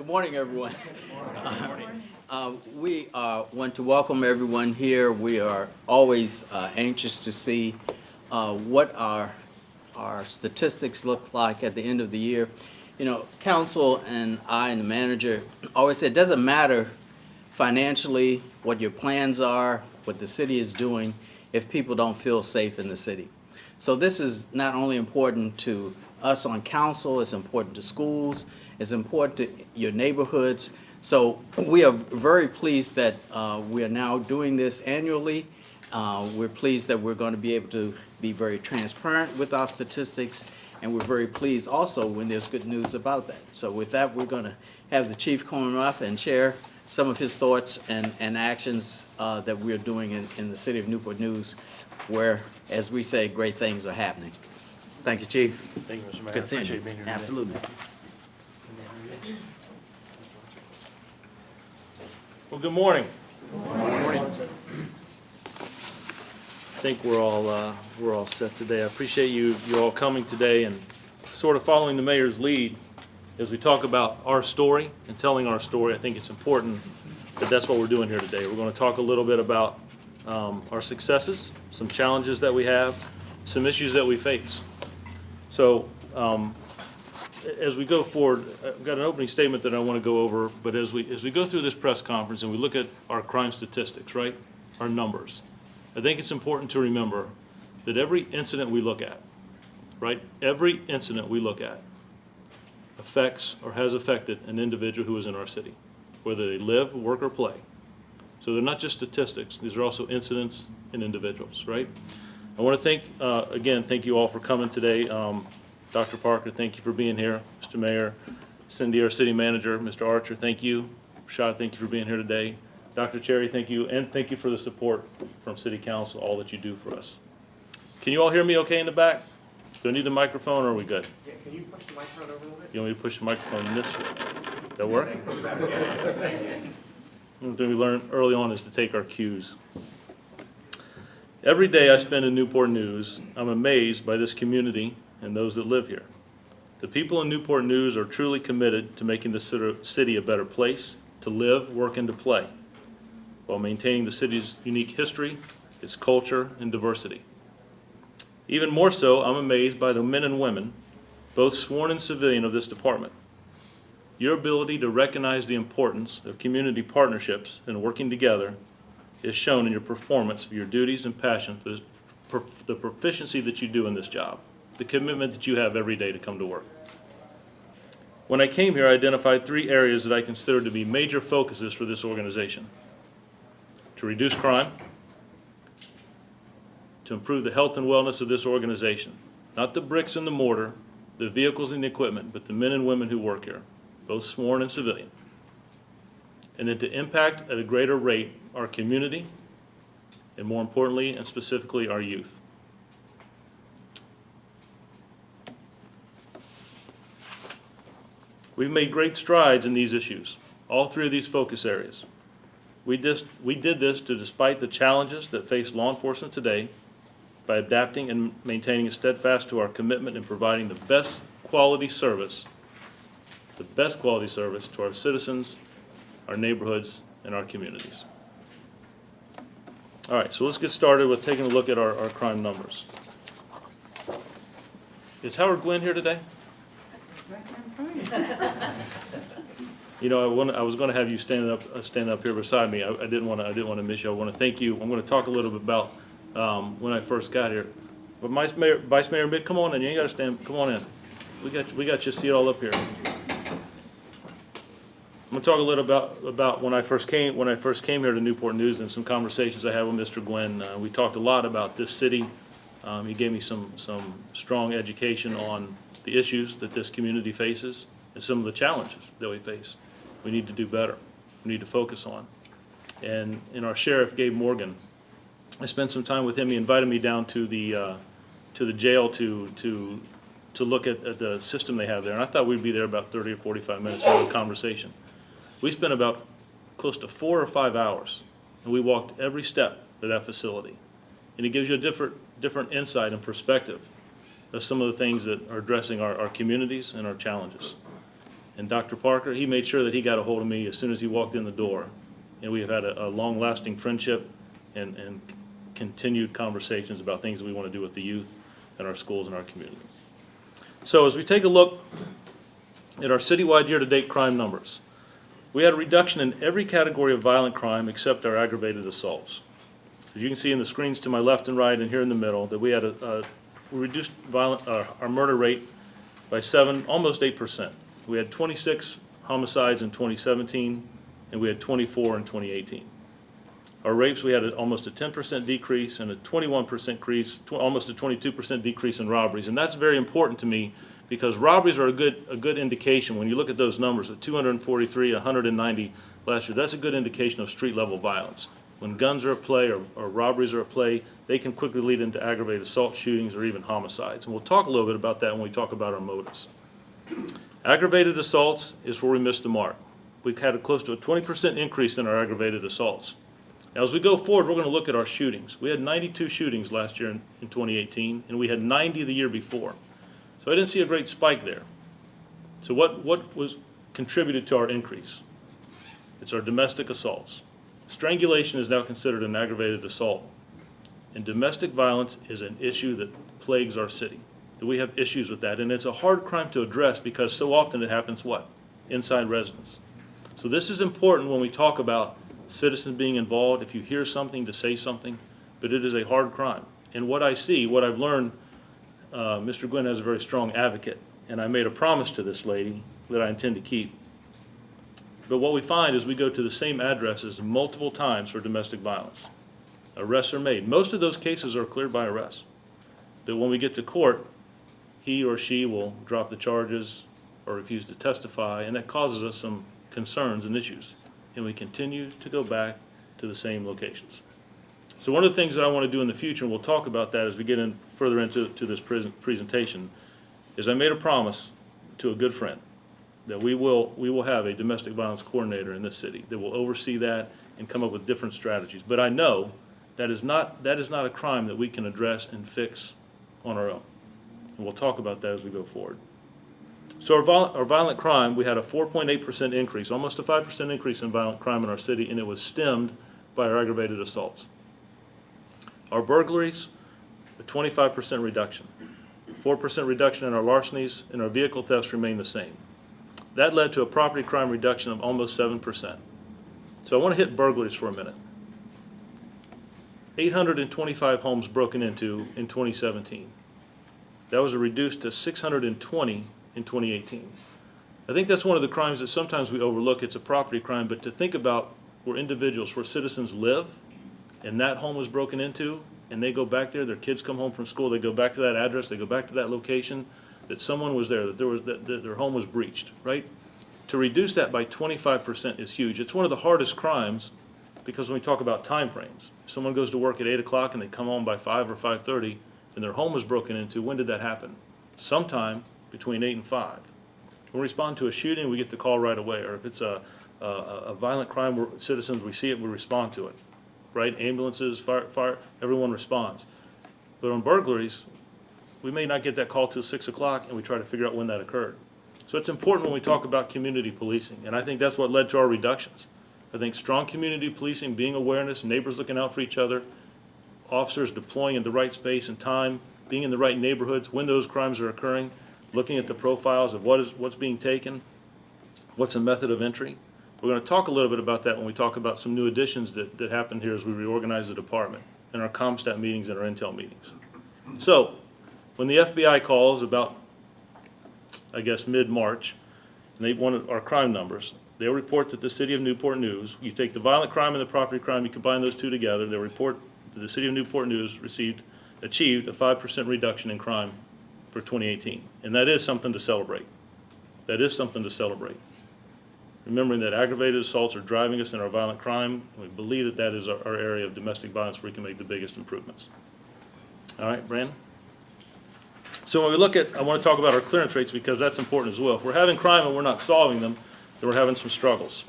Good morning, everyone. We want to welcome everyone here. We are always anxious to see what our statistics look like at the end of the year. You know, council and I and the manager always say it doesn't matter financially what your plans are, what the city is doing, if people don't feel safe in the city. So this is not only important to us on council, it's important to schools, it's important to your neighborhoods. So we are very pleased that we are now doing this annually. We're pleased that we're going to be able to be very transparent with our statistics, and we're very pleased also when there's good news about that. So with that, we're going to have the chief come up and share some of his thoughts and actions that we're doing in the city of Newport News, where, as we say, great things are happening. Thank you, Chief. Thank you, Mr. Mayor. Good seeing Appreciate you. being here today. Absolutely. Well, good morning. Good morning. I think we're all set today. I appreciate you all coming today and sort of following the mayor's lead as we talk about our story and telling our story. I think it's important that that's what we're doing here today. We're going to talk a little bit about our successes, some challenges that we have, some issues that we face. So as we go forward, I've got an opening statement that I want to go over, but as we go through this press conference and we look at our crime statistics, right, our numbers, I think it's important to remember that every incident we look at, right, every incident we look at affects or has affected an individual who is in our city, whether they live, work, or play. So they're not just statistics, these are also incidents and individuals, right? I want to thank, again, thank you all for coming today. Dr. Parker, thank you for being here. Mr. Mayor, Cindy, our city manager, Mr. Archer, thank you. Rashad, thank you for being here today. Dr. Cherry, thank you, and thank you for the support from City Council, all that you do for us. Can you all hear me okay in the back? Do I need the microphone, or are we good? Yeah, can you push the microphone over a little bit? You want me to push the microphone this way? That work? One thing we learned early on is to take our cues. Every day I spend in Newport News, I'm amazed by this community and those that live here. The people in Newport News are truly committed to making the city a better place to live, work, and to play, while maintaining the city's unique history, its culture, and diversity. Even more so, I'm amazed by the men and women, both sworn and civilian, of this department. Your ability to recognize the importance of community partnerships and working together is shown in your performance of your duties and passion for the proficiency that you do in this job, the commitment that you have every day to come to work. When I came here, I identified 3 areas that I consider to be major focuses for this organization: to reduce crime, to improve the health and wellness of this organization, not the bricks and the mortar, the vehicles and the equipment, but the men and women who work here, both sworn and civilian. And then to impact at a greater rate our community, and more importantly and specifically our youth. We've made great strides in these issues, all 3 of these focus areas. We did this despite the challenges that face law enforcement today, by adapting and maintaining steadfast to our commitment in providing the best quality service to our citizens, our neighborhoods, and our communities. All right, so let's get started with taking a look at our crime numbers. Is Howard Glenn here today? You know, I was going to have you stand up here beside me. I didn't want to miss you. I want to thank you. I'm going to talk a little bit about when I first got here. But Vice Mayor Mitt, come on in. You ain't got to stand. Come on in. We got your seat all up here. I'm going to talk a little about when I first came here to Newport News, and some conversations I had with Mr. Gwen. We talked a lot about this city. He gave me some strong education on the issues that this community faces and some of the challenges that we face. We need to do better. We need to focus on. And in our sheriff, Gabe Morgan, I spent some time with him. He invited me down to the jail to look at the system they have there, and I thought we'd be there about 30 or 45 minutes to have a conversation. We spent about close to 4 or 5 hours, and we walked every step of that facility. And it gives you a different insight and perspective of some of the things that are addressing our communities and our challenges. And Dr. Parker, he made sure that he got a hold of me as soon as he walked in the door. And we have had a long-lasting friendship and continued conversations about things that we want to do with the youth in our schools and our community. So as we take a look at our citywide year-to-date crime numbers, we had a reduction in every category of violent crime except our aggravated assaults. As you can see in the screens to my left and right and here in the middle, that we had we reduced our murder rate by almost 8%. We had 26 homicides in 2017, and we had 24 in 2018. Our rapes, we had almost a 10% decrease and a 21% increase, almost a 22% decrease in robberies. And that's very important to me because robberies are a good indication. When you look at those numbers of 243, 190 last year, that's a good indication of street level violence. When guns are at play or robberies are at play, they can quickly lead into aggravated assault, shootings, or even homicides. And we'll talk a little bit about that when we talk about our motives. Aggravated assaults is where we missed the mark. We've had close to a 20% increase in our aggravated assaults. Now, as we go forward, we're going to look at our shootings. We had 92 shootings last year in 2018, and we had 90 the year before. So I didn't see a great spike there. So what was contributed to our increase? It's our domestic assaults. Strangulation is now considered an aggravated assault. And domestic violence is an issue that plagues our city. That we have issues with that. And it's a hard crime to address because so often it happens what? Inside residence. So this is important when we talk about citizens being involved. If you hear something, to say something. But it is a hard crime. And what I see, what I've learned, Mr. Gwynn has a very strong advocate. And I made a promise to this lady that I intend to keep. But what we find is we go to the same addresses multiple times for domestic violence. Arrests are made. Most of those cases are cleared by arrest. But when we get to court, he or she will drop the charges or refuse to testify, and that causes us some concerns and issues. And we continue to go back to the same locations. So one of the things that I want to do in the future, and we'll talk about that as we get further into this presentation, is I made a promise to a good friend that we will have a domestic violence coordinator in this city that will oversee that and come up with different strategies. But I know that is not a crime that we can address and fix on our own. And we'll talk about that as we go forward. So our violent crime, we had a 4.8% increase, almost a 5% increase in violent crime in our city, and it was stemmed by our aggravated assaults. Our burglaries, a 25% reduction. 4% reduction in our larcenies, and our vehicle thefts remain the same. That led to a property crime reduction of almost 7%. So I want to hit burglaries for a minute. 825 homes broken into in 2017. That was reduced to 620 in 2018. I think that's one of the crimes that sometimes we overlook. It's a property crime, but to think about where individuals, where citizens live, and that home was broken into, and they go back there, their kids come home from school, they go back to that address, they go back to that location, that someone was there, that their home was breached, right? To reduce that by 25% is huge. It's one of the hardest crimes because when we talk about time frames, if someone goes to work at 8 o'clock and they come home by 5 or 5:30 and their home was broken into, when did that happen? Sometime between 8 and 5. When we respond to a shooting, we get the call right away. Or if it's a violent crime where citizens, we see it, we respond to it, right? Ambulances, fire, everyone responds. But on burglaries, we may not get that call till 6 o'clock, and we try to figure out when that occurred. So it's important when we talk about community policing, and I think that's what led to our reductions. I think strong community policing, being awareness, neighbors looking out for each other, officers deploying in the right space and time, being in the right neighborhoods when those crimes are occurring, looking at the profiles of what's being taken, what's a method of entry. We're going to talk a little bit about that when we talk about some new additions that happened here as we reorganize the department in our CompStat meetings and our Intel meetings. So when the FBI calls about, I guess, mid-March, and they wanted our crime numbers, they'll report that the City of Newport News, you take the violent crime and the property crime, you combine those two together, they'll report that the City of Newport News achieved a 5% reduction in crime for 2018. And that is something to celebrate. That is something to celebrate. Remembering that aggravated assaults are driving us in our violent crime, we believe that that is our area of domestic violence where we can make the biggest improvements. All right, Brandon? So when we look at, I want to talk about our clearance rates because that's important as well. If we're having crime and we're not solving them, then we're having some struggles.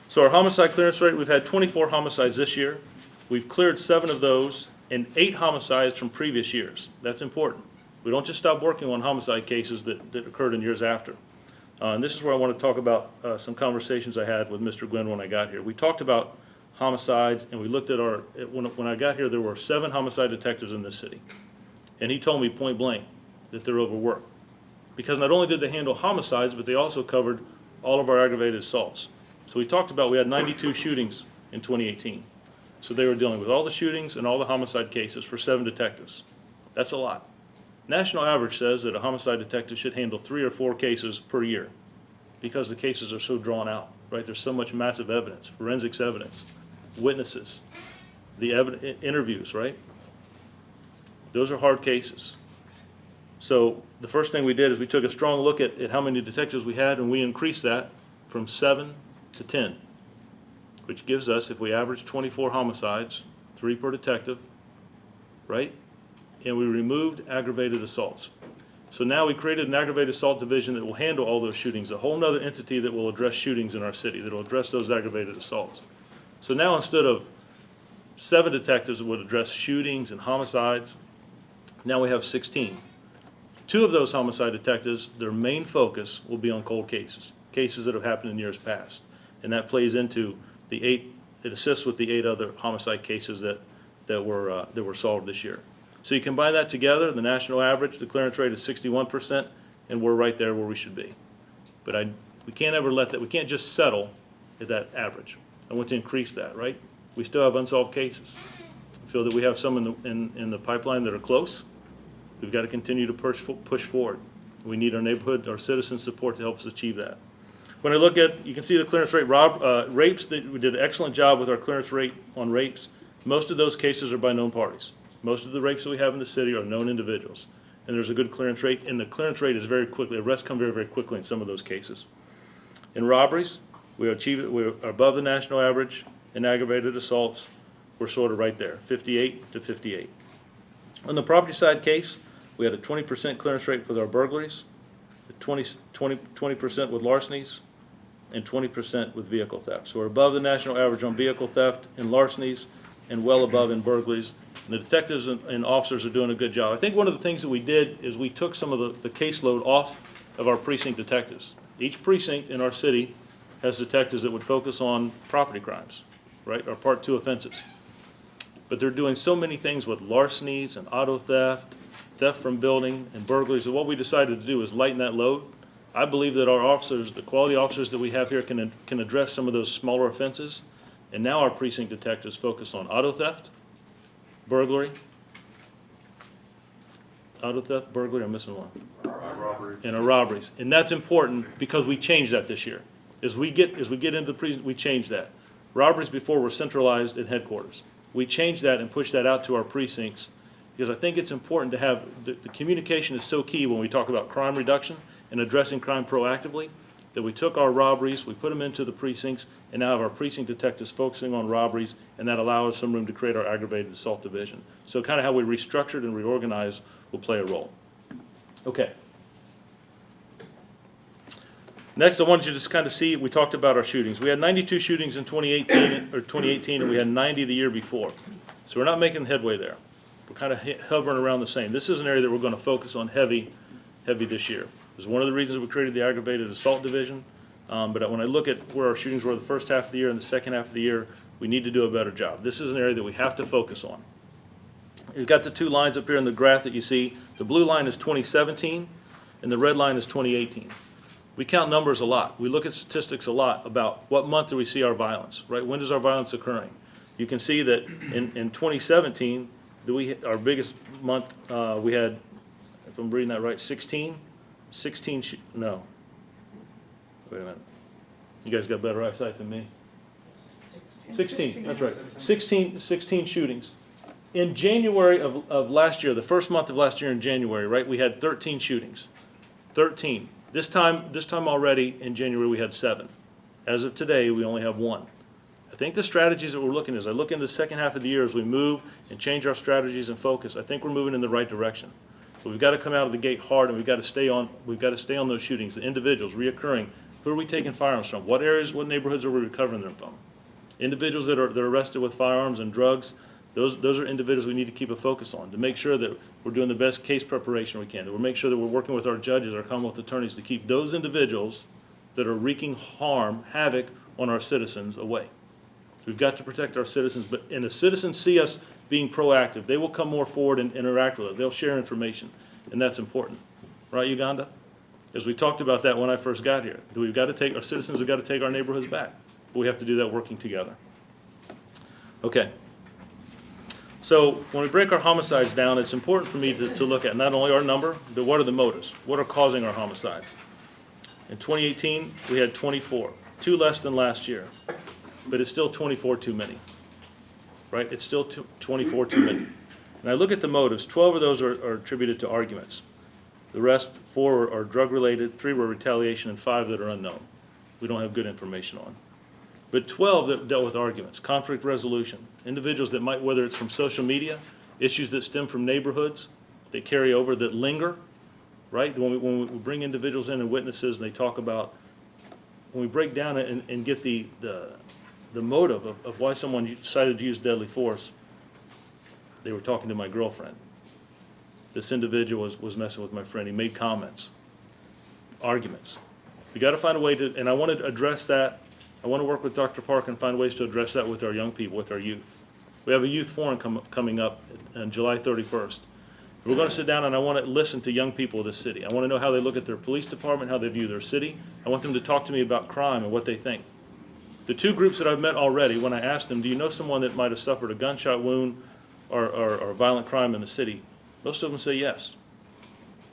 So our homicide clearance rate, we've had 24 homicides this year. We've cleared 7 of those and 8 homicides from previous years. That's important. We don't just stop working on homicide cases that occurred in years after. And this is where I want to talk about some conversations I had with Mr. Gwynn when I got here. We talked about homicides, and we looked at when I got here, there were 7 homicide detectives in this city. And he told me point blank that they're overworked. Because not only did they handle homicides, but they also covered all of our aggravated assaults. So we talked about, we had 92 shootings in 2018. So they were dealing with all the shootings and all the homicide cases for 7 detectives. That's a lot. National average says that a homicide detective should handle 3 or 4 cases per year because the cases are so drawn out, right? There's so much massive evidence, forensics evidence, witnesses, the interviews, right? Those are hard cases. So the first thing we did is we took a strong look at how many detectives we had, and we increased that from 7 to 10, which gives us, if we average 24 homicides, 3 per detective, right? And we removed aggravated assaults. So now we created an aggravated assault division that will handle all those shootings, a whole nother entity that will address shootings in our city, that will address those aggravated assaults. So now instead of 7 detectives that would address shootings and homicides, now we have 16. 2 of those homicide detectives, their main focus will be on cold cases, cases that have happened in years past. And that plays into the 8, it assists with the 8 other homicide cases that were solved this year. So you combine that together, the national average, the clearance rate is 61%, and we're right there where we should be. But we can't ever let that, we can't just settle at that average. I want to increase that, right? We still have unsolved cases. I feel that we have some in the pipeline that are close. We've got to continue to push forward. We need our neighborhood, our citizen support to help us achieve that. When I look at, you can see the clearance rate, rapes, we did an excellent job with our clearance rate on rapes. Most of those cases are by known parties. Most of the rapes that we have in the city are known individuals. And there's a good clearance rate, and the clearance rate is very quickly, arrests come very, very quickly in some of those cases. In robberies, we're above the national average. In aggravated assaults, we're sort of right there, 58 to 58. On the property side case, we had a 20% clearance rate with our burglaries, 20% with larcenies, and 20% with vehicle theft. So we're above the national average on vehicle theft and larcenies, and well above in burglaries. And the detectives and officers are doing a good job. I think one of the things that we did is we took some of the caseload off of our precinct detectives. Each precinct in our city has detectives that would focus on property crimes, right, or Part 2 offenses. But they're doing so many things with larcenies and auto theft, theft from building, and burglaries, and what we decided to do is lighten that load. I believe that our officers, the quality officers that we have here, can address some of those smaller offenses. And now our precinct detectives focus on auto theft, burglary, I'm missing one. Robberies. And our robberies. And that's important because we changed that this year. As we get into the precinct, we changed that. Robberies before were centralized in headquarters. We changed that and pushed that out to our precincts because I think it's important to have, the communication is so key when we talk about crime reduction and addressing crime proactively, that we took our robberies, we put them into the precincts, and now have our precinct detectives focusing on robberies, and that allows us some room to create our aggravated assault division. So kind of how we restructured and reorganized will play a role. Okay. Next, I wanted you to just kind of see, we talked about our shootings. We had 92 shootings in 2018, and we had 90 the year before. So we're not making headway there. We're kind of hovering around the same. This is an area that we're going to focus on heavy this year. It was one of the reasons we created the aggravated assault division. But when I look at where our shootings were the first half of the year and the second half of the year, we need to do a better job. This is an area that we have to focus on. You've got the 2 lines up here in the graph that you see. The blue line is 2017, and the red line is 2018. We count numbers a lot. We look at statistics a lot about what month do we see our violence, right? When is our violence occurring? You can see that in 2017, our biggest month, we had, if I'm reading that right, 16, no. Wait a minute. You guys got better eyesight than me. 16, that's right. 16 shootings. In January of last year, the first month of last year in January, right, we had 13 shootings. 13. This time already in January we had 7. As of today, we only have 1. I think the strategies that we're looking at, as I look into the second half of the year as we move and change our strategies and focus, I think we're moving in the right direction. But we've got to come out of the gate hard, and we've got to stay on those shootings, the individuals, reoccurring. Who are we taking firearms from? What areas, what neighborhoods are we recovering them from? Individuals that are arrested with firearms and drugs, Those are individuals we need to keep a focus on, to make sure that we're doing the best case preparation we can, that we'll make sure that we're working with our judges, our Commonwealth attorneys, to keep those individuals that are wreaking havoc on our citizens away. We've got to protect our citizens, and the citizens see us being proactive. They will come more forward and interact with us. They'll share information, and that's important. Right, Uganda? As we talked about that when I first got here, our citizens have got to take our neighborhoods back. But we have to do that working together. Okay. So when we break our homicides down, it's important for me to look at not only our number, but what are the motives? What are causing our homicides? In 2018, we had 24, 2 less than last year, but it's still 24 too many, right? It's still 24 too many. And I look at the motives. 12 of those are attributed to arguments. The rest, 4 are drug-related, 3 were retaliation, and 5 that are unknown. We don't have good information on. But 12 that dealt with arguments, conflict resolution, individuals that might, whether it's from social media, issues that stem from neighborhoods, that carry over, that linger, right? When we bring individuals in and witnesses and they talk about, when we break down it and get the motive of why someone decided to use deadly force, they were talking to my girlfriend. This individual was messing with my friend. He made comments, arguments. We got to find a way to, and I want to address that. I want to work with Dr. Park and find ways to address that with our young people, with our youth. We have a youth forum coming up on July 31st. We're going to sit down and I want to listen to young people of the city. I want to know how they look at their police department, how they view their city. I want them to talk to me about crime and what they think. The 2 groups that I've met already, when I asked them, do you know someone that might have suffered a gunshot wound or violent crime in the city? Most of them say yes.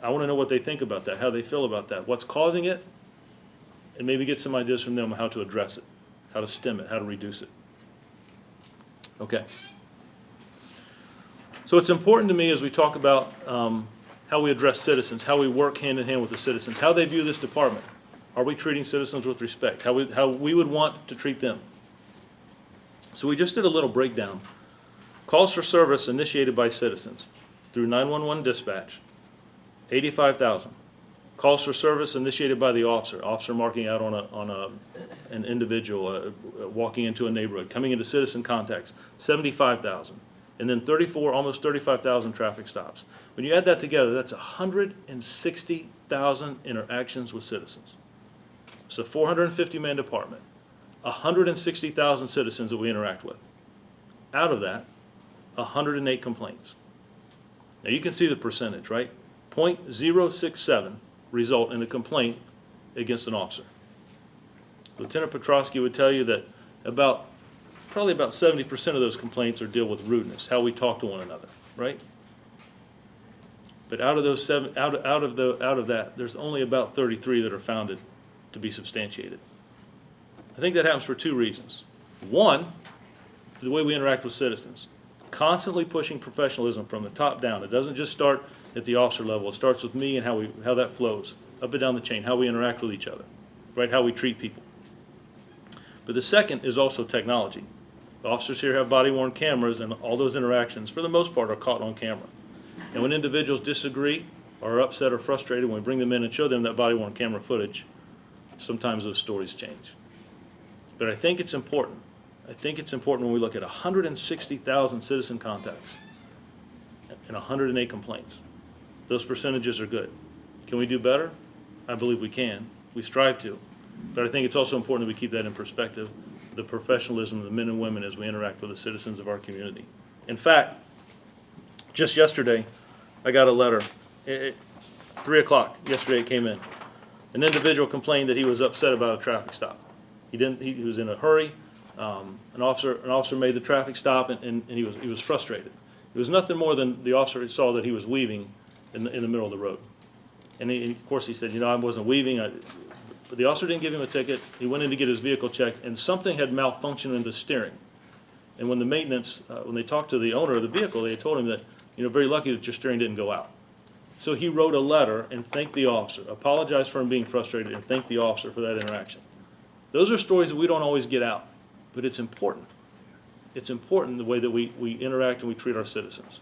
I want to know what they think about that, how they feel about that, what's causing it, and maybe get some ideas from them on how to address it, how to stem it, how to reduce it. Okay. So it's important to me as we talk about how we address citizens, how we work hand in hand with the citizens, how they view this department. Are we treating citizens with respect? How we would want to treat them. So we just did a little breakdown. Calls for service initiated by citizens through 911 dispatch, 85,000. Calls for service initiated by the officer marking out on an individual walking into a neighborhood, coming into citizen contacts, 75,000. And then almost 35,000 traffic stops. When you add that together, that's 160,000 interactions with citizens. It's a 450-man department, 160,000 citizens that we interact with. Out of that, 108 complaints. Now you can see the percentage, right? 0.067 result in a complaint against an officer. Lieutenant Petrosky would tell you that probably about 70% of those complaints deal with rudeness, how we talk to one another, right? But out of that, there's only about 33 that are founded to be substantiated. I think that happens for 2 reasons. One, the way we interact with citizens, constantly pushing professionalism from the top down. It doesn't just start at the officer level. It starts with me and how that flows up and down the chain, how we interact with each other, right? How we treat people. But the second is also technology. The officers here have body-worn cameras, and all those interactions, for the most part, are caught on camera. And when individuals disagree or are upset or frustrated, when we bring them in and show them that body-worn camera footage, sometimes those stories change. But I think it's important. I think it's important when we look at 160,000 citizen contacts and 108 complaints. Those percentages are good. Can we do better? I believe we can. We strive to. But I think it's also important that we keep that in perspective, the professionalism of the men and women as we interact with the citizens of our community. In fact, just yesterday, I got a letter. 3 o'clock yesterday it came in. An individual complained that he was upset about a traffic stop. He was in a hurry. An officer made the traffic stop, and he was frustrated. It was nothing more than the officer saw that he was weaving in the middle of the road. And of course he said, I wasn't weaving. But the officer didn't give him a ticket. He went in to get his vehicle checked, and something had malfunctioned in the steering. And when the maintenance, when they talked to the owner of the vehicle, they told him that, very lucky that your steering didn't go out. So he wrote a letter and thanked the officer, apologized for him being frustrated, and thanked the officer for that interaction. Those are stories that we don't always get out, but it's important. It's important the way that we interact and we treat our citizens.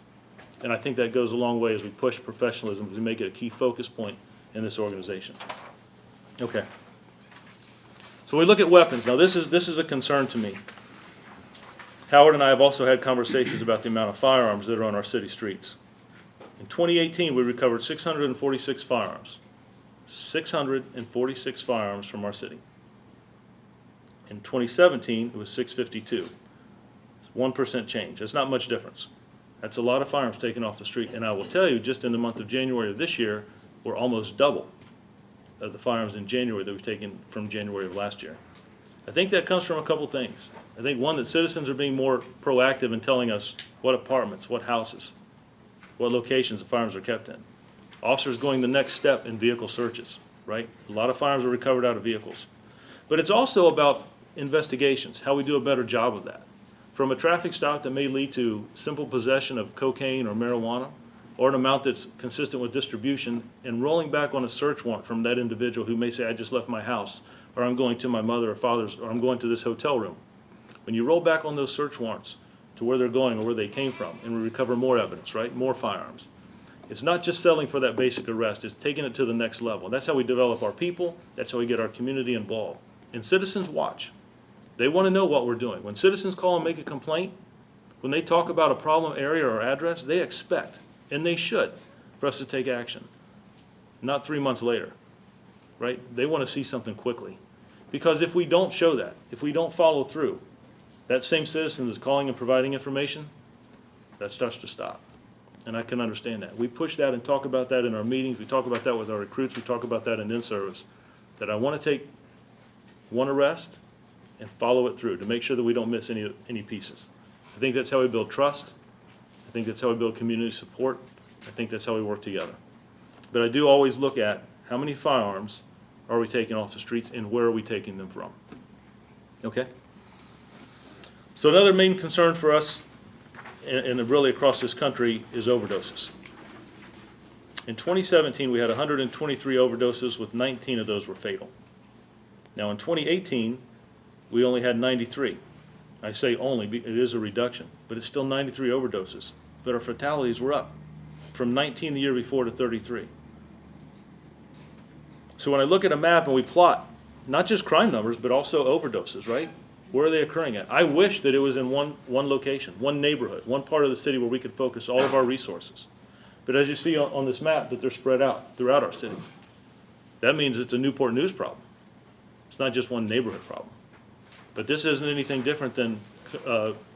And I think that goes a long way as we push professionalism, as we make it a key focus point in this organization. Okay. So we look at weapons. Now this is a concern to me. Howard and I have also had conversations about the amount of firearms that are on our city streets. In 2018, we recovered 646 firearms. 646 firearms from our city. In 2017, it was 652. It's 1% change. That's not much difference. That's a lot of firearms taken off the street. And I will tell you, just in the month of January of this year, we're almost double of the firearms in January that we've taken from January of last year. I think that comes from a couple things. I think, one, that citizens are being more proactive in telling us what apartments, what houses, what locations the firearms are kept in. Officers going the next step in vehicle searches, right? A lot of firearms are recovered out of vehicles. But it's also about investigations, how we do a better job of that. From a traffic stop that may lead to simple possession of cocaine or marijuana, or an amount that's consistent with distribution, and rolling back on a search warrant from that individual who may say, I just left my house, or I'm going to my mother or father's, or I'm going to this hotel room. When you roll back on those search warrants to where they're going or where they came from, and we recover more evidence, right? More firearms. It's not just settling for that basic arrest, it's taking it to the next level. That's how we develop our people, that's how we get our community involved. And citizens watch. They want to know what we're doing. When citizens call and make a complaint, when they talk about a problem area or address, they expect, and they should, for us to take action. Not 3 months later, right? They want to see something quickly. Because if we don't show that, if we don't follow through, that same citizen that's calling and providing information, that starts to stop. And I can understand that. We push that and talk about that in our meetings. We talk about that with our recruits. We talk about that in service. That I want to take one arrest and follow it through to make sure that we don't miss any pieces. I think that's how we build trust. I think that's how we build community support. I think that's how we work together. But I do always look at how many firearms are we taking off the streets and where are we taking them from. Okay? So another main concern for us and really across this country is overdoses. In 2017, we had 123 overdoses, with 19 of those were fatal. Now in 2018, we only had 93. I say only, it is a reduction, but it's still 93 overdoses. But our fatalities were up from 19 the year before to 33. So when I look at a map and we plot not just crime numbers, but also overdoses, right? Where are they occurring at? I wish that it was in one location, one neighborhood, one part of the city where we could focus all of our resources. But as you see on this map, that they're spread out throughout our city. That means it's a Newport News problem. It's not just one neighborhood problem. But this isn't anything different than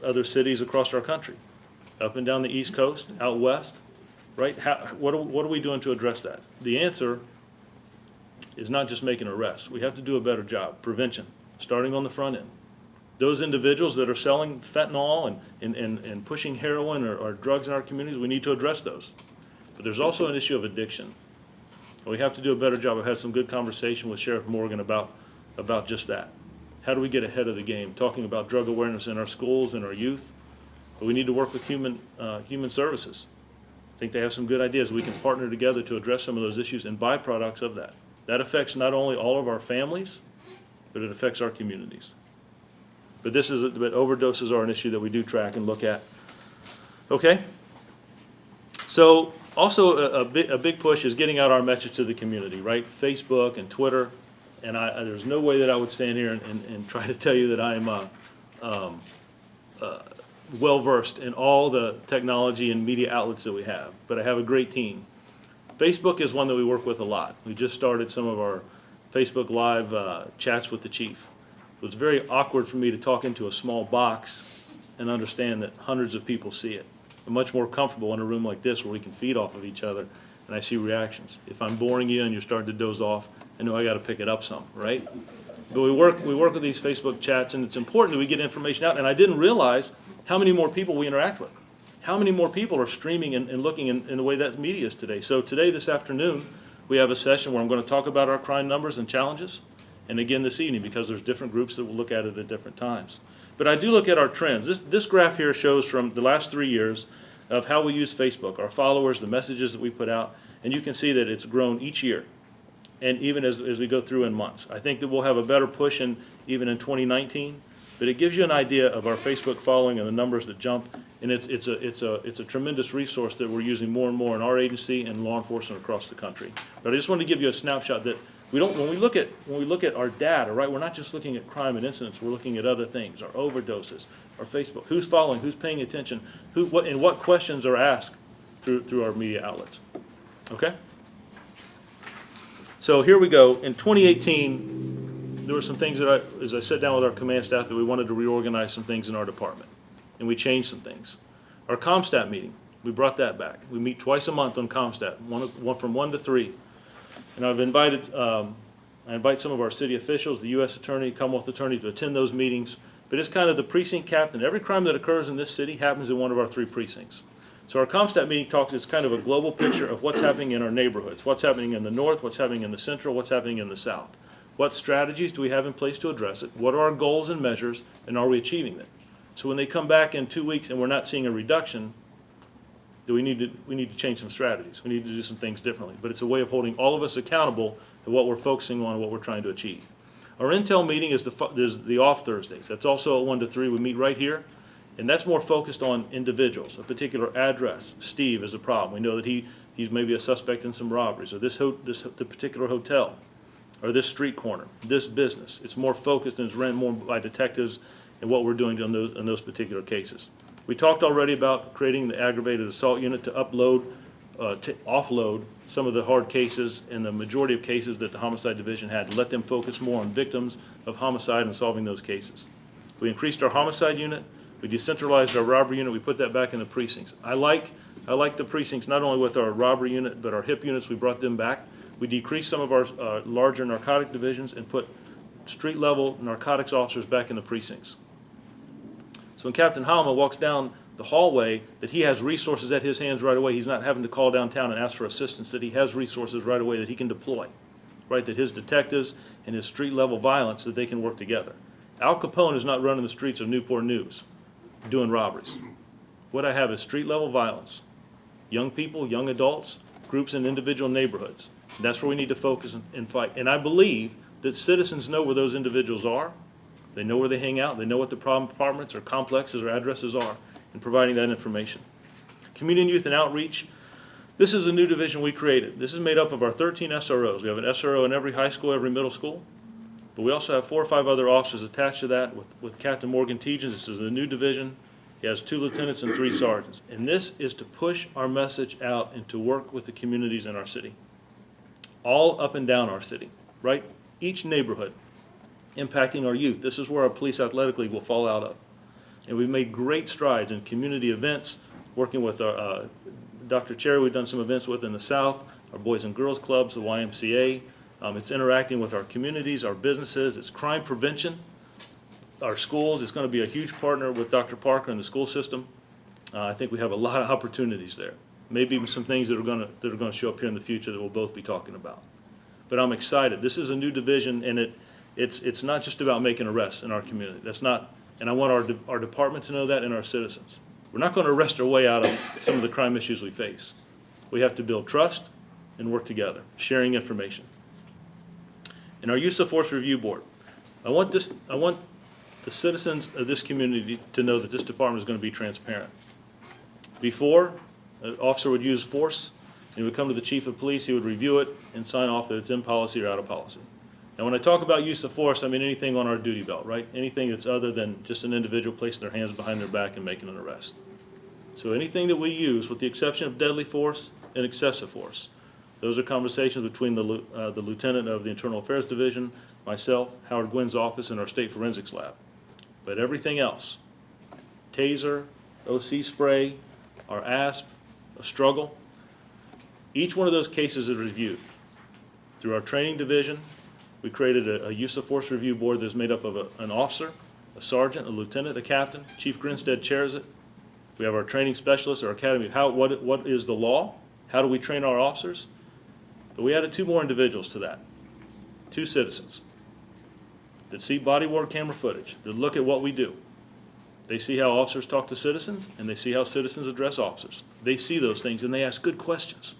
other cities across our country. Up and down the East Coast, out west, right? What are we doing to address that? The answer is not just making arrests. We have to do a better job. Prevention, starting on the front end. Those individuals that are selling fentanyl and pushing heroin or drugs in our communities, we need to address those. But there's also an issue of addiction. We have to do a better job. I've had some good conversation with Sheriff Morgan about just that. How do we get ahead of the game? Talking about drug awareness in our schools and our youth. But we need to work with human services. I think they have some good ideas. We can partner together to address some of those issues and byproducts of that. That affects not only all of our families, but it affects our communities. But overdoses are an issue that we do track and look at. Okay? So also a big push is getting out our message to the community, right? Facebook and Twitter. And there's no way that I would stand here and try to tell you that I'm well-versed in all the technology and media outlets that we have. But I have a great team. Facebook is one that we work with a lot. We just started some of our Facebook Live chats with the chief. It was very awkward for me to talk into a small box and understand that hundreds of people see it. I'm much more comfortable in a room like this where we can feed off of each other and I see reactions. If I'm boring you and you're starting to doze off, I know I got to pick it up some, right? But we work with these Facebook chats, and it's important that we get information out. And I didn't realize how many more people we interact with. How many more people are streaming and looking in the way that media is today. So today, this afternoon, we have a session where I'm going to talk about our crime numbers and challenges. And again this evening, because there's different groups that will look at it at different times. But I do look at our trends. This graph here shows from the last 3 years of how we use Facebook, our followers, the messages that we put out. And you can see that it's grown each year. And even as we go through in months. I think that we'll have a better push even in 2019. But it gives you an idea of our Facebook following and the numbers that jump. And it's a tremendous resource that we're using more and more in our agency and law enforcement across the country. But I just wanted to give you a snapshot that when we look at our data, right, we're not just looking at crime and incidents, we're looking at other things, our overdoses, our Facebook? Who's following? Who's paying attention? And what questions are asked through our media outlets? Okay? So here we go. In 2018, there were some things that as I sat down with our command staff, that we wanted to reorganize some things in our department, and we changed some things. Our ComStat meeting, we brought that back. We meet twice a month on ComStat, one from 1 to 3. And I've invited, I invite some of our city officials, the U.S. Attorney, Commonwealth Attorney, to attend those meetings. But it's kind of the precinct captain. Every crime that occurs in this city happens in one of our 3 precincts. So our ComStat meeting it's kind of a global picture of what's happening in our neighborhoods, what's happening in the north, what's happening in the central, what's happening in the south. What strategies do we have in place to address it? What are our goals and measures, and are we achieving them? So when they come back in 2 weeks and we're not seeing a reduction, we need to change some strategies. We need to do some things differently. But it's a way of holding all of us accountable to what we're focusing on and what we're trying to achieve. Our Intel meeting is the off Thursdays. That's also at 1 to 3. We meet right here. And that's more focused on individuals, a particular address. Steve is a problem. We know that he's maybe a suspect in some robberies, or the particular hotel, or this street corner, this business. It's more focused and it's ran more by detectives and what we're doing on those particular cases. We talked already about creating the aggravated assault unit to offload some of the hard cases and the majority of cases that the homicide division had, to let them focus more on victims of homicide and solving those cases. We increased our homicide unit. We decentralized our robbery unit. We put that back in the precincts. I like the precincts not only with our robbery unit, but our HIP units. We brought them back. We decreased some of our larger narcotic divisions and put street-level narcotics officers back in the precincts. So when Captain Halma walks down the hallway, that he has resources at his hands right away. He's not having to call downtown and ask for assistance, that he has resources right away that he can deploy, right? That his detectives and his street-level violence, that they can work together. Al Capone is not running the streets of Newport News doing robberies. What I have is street-level violence, young people, young adults, groups in individual neighborhoods. And that's where we need to focus and fight. And I believe that citizens know where those individuals are. They know where they hang out. They know what the problem apartments or complexes or addresses are, and providing that information. Community Youth and Outreach. This is a new division we created. This is made up of our 13 SROs. We have an SRO in every high school, every middle school. But we also have 4 or 5 other officers attached to that with Captain Morgan Teagens. This is a new division. He has 2 lieutenants and 3 sergeants. And this is to push our message out and to work with the communities in our city. All up and down our city, right? Each neighborhood impacting our youth. This is where our police athletic league will fall out of. And we've made great strides in community events, working with our Dr. Cherry. We've done some events with in the South, our Boys and Girls Clubs, the YMCA. It's interacting with our communities, our businesses. It's crime prevention, our schools. It's going to be a huge partner with Dr. Parker and the school system. I think we have a lot of opportunities there. Maybe even some things that are going to show up here in the future that we'll both be talking about. But I'm excited. This is a new division, and it's not just about making arrests in our community. That's not, and I want our department to know that, and our citizens. We're not going to arrest our way out of some of the crime issues we face. We have to build trust and work together, sharing information. And our Use of Force Review Board. I want the citizens of this community to know that this department is going to be transparent. Before, an officer would use force, and he would come to the chief of police, he would review it and sign off that it's in policy or out of policy. And when I talk about use of force, I mean anything on our duty belt, right? Anything that's other than just an individual placing their hands behind their back and making an arrest. So anything that we use, with the exception of deadly force and excessive force, those are conversations between the lieutenant of the Internal Affairs Division, myself, Howard Gwynn's office, and our state forensics lab. But everything else, taser, OC spray, our ASP, a struggle, each one of those cases is reviewed. Through our training division, we created a use of force review board that's made up of an officer, a sergeant, a lieutenant, a captain. Chief Grinstead chairs it. We have our training specialists, our academy. What is the law? How do we train our officers? But we added 2 more individuals to that. 2 citizens that see body-worn camera footage, that look at what we do. They see how officers talk to citizens, and they see how citizens address officers. They see those things, and they ask good questions.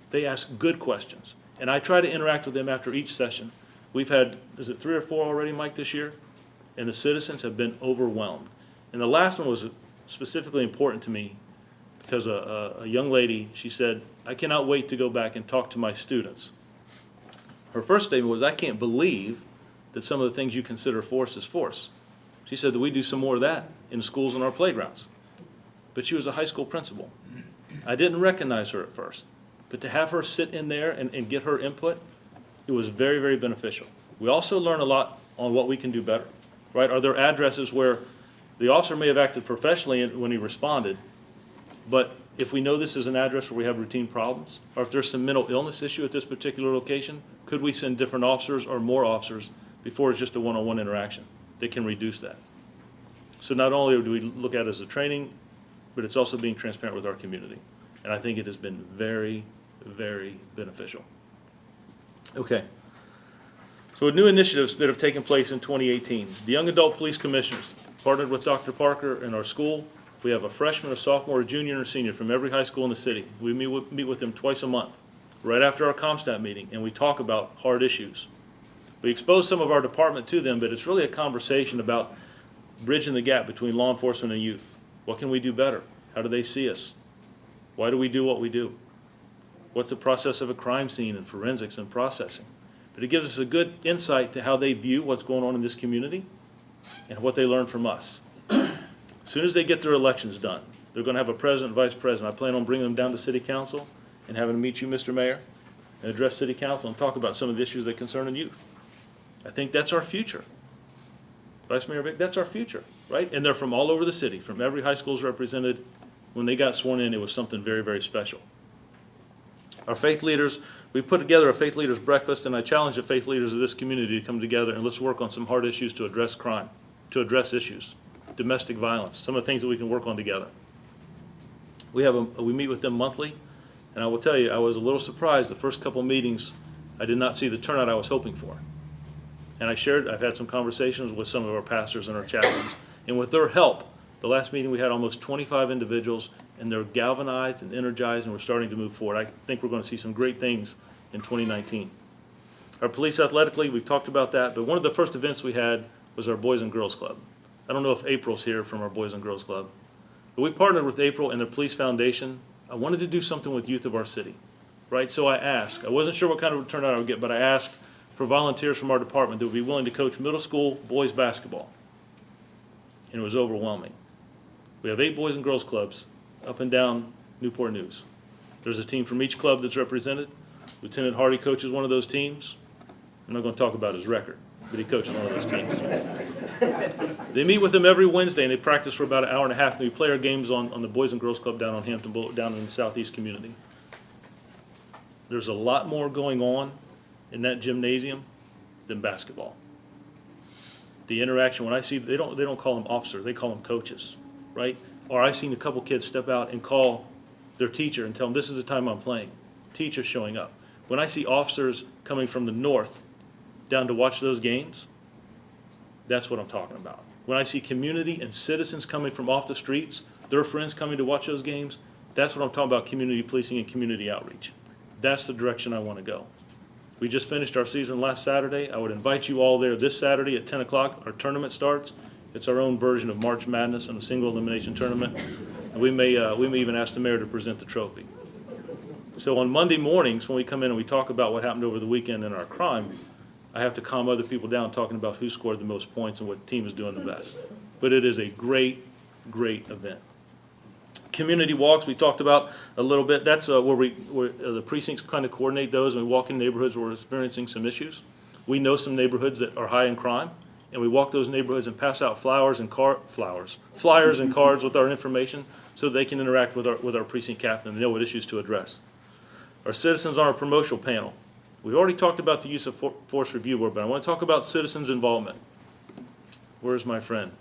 They ask good questions. And I try to interact with them after each session. We've had, is it 3 or 4 already, Mike, this year? And the citizens have been overwhelmed. And the last one was specifically important to me because a young lady, she said, I cannot wait to go back and talk to my students. Her first statement was, I can't believe that some of the things you consider force is force. She said that we do some more of that in schools and our playgrounds. But she was a high school principal. I didn't recognize her at first, but to have her sit in there and get her input, it was very, very beneficial. We also learned a lot on what we can do better, right? Are there addresses where the officer may have acted professionally when he responded, but if we know this is an address where we have routine problems, or if there's some mental illness issue at this particular location, could we send different officers or more officers before it's just a one-on-one interaction that can reduce that? So not only do we look at it as a training, but it's also being transparent with our community. And I think it has been very, very beneficial. Okay. So with new initiatives that have taken place in 2018, the Young Adult Police Commissioners partnered with Dr. Parker in our school. We have a freshman, a sophomore, a junior, and a senior from every high school in the city. We meet with them twice a month, right after our ComStat meeting, and we talk about hard issues. We expose some of our department to them, but it's really a conversation about bridging the gap between law enforcement and youth. What can we do better? How do they see us? Why do we do what we do? What's the process of a crime scene and forensics and processing? But it gives us a good insight to how they view what's going on in this community and what they learn from us. As soon as they get their elections done, they're going to have a president and vice president. I plan on bringing them down to City Council and having them meet you, Mr. Mayor, and address City Council and talk about some of the issues that concern the youth. I think that's our future. Vice Mayor Vick, that's our future, right? And they're from all over the city, from every high school is represented. When they got sworn in, it was something very, very special. Our faith leaders, we put together a faith leaders breakfast, and I challenge the faith leaders of this community to come together and let's work on some hard issues to address crime, to address issues, domestic violence, some of the things that we can work on together. We meet with them monthly, and I will tell you, I was a little surprised the first couple meetings, I did not see the turnout I was hoping for. And I've had some conversations with some of our pastors and our chaplains, and with their help, the last meeting we had almost 25 individuals, and they're galvanized and energized, and we're starting to move forward. I think we're going to see some great things in 2019. Our police athletically, we've talked about that, but one of the first events we had was our Boys and Girls Club. I don't know if April's here from our Boys and Girls Club, but we partnered with April and the Police Foundation. I wanted to do something with youth of our city, right? So I asked. I wasn't sure what kind of turnout I would get, but I asked for volunteers from our department that would be willing to coach middle school boys basketball, and it was overwhelming. We have 8 Boys and Girls Clubs up and down Newport News. There's a team from each club that's represented. Lieutenant Hardy coaches one of those teams. I'm not going to talk about his record, but he coaches one of those teams. They meet with them every Wednesday, and they practice for about an hour and a half, and we play our games on the Boys and Girls Club down on Hampton Boulevard, down in the southeast community. There's a lot more going on in that gymnasium than basketball. The interaction, when I see, they don't call them officers, they call them coaches, right? Or I've seen a couple kids step out and call their teacher and tell them, this is the time I'm playing. Teacher's showing up. When I see officers coming from the north down to watch those games, that's what I'm talking about. When I see community and citizens coming from off the streets, their friends coming to watch those games, that's what I'm talking about, community policing and community outreach. That's the direction I want to go. We just finished our season last Saturday. I would invite you all there this Saturday at 10 o'clock. Our tournament starts. It's our own version of March Madness and a single elimination tournament. And we may even ask the mayor to present the trophy. So on Monday mornings, when we come in and we talk about what happened over the weekend in our crime, I have to calm other people down talking about who scored the most points and what team is doing the best. But it is a great, great event. Community walks, we talked about a little bit. That's where the precincts kind of coordinate those, and we walk in neighborhoods where we're experiencing some issues. We know some neighborhoods that are high in crime, and we walk those neighborhoods and pass out flyers and cards with our information so they can interact with our precinct captain and know what issues to address. Our citizens on our promotional panel. We've already talked about the use of force review board, but I want to talk about citizens' involvement. Where's my friend?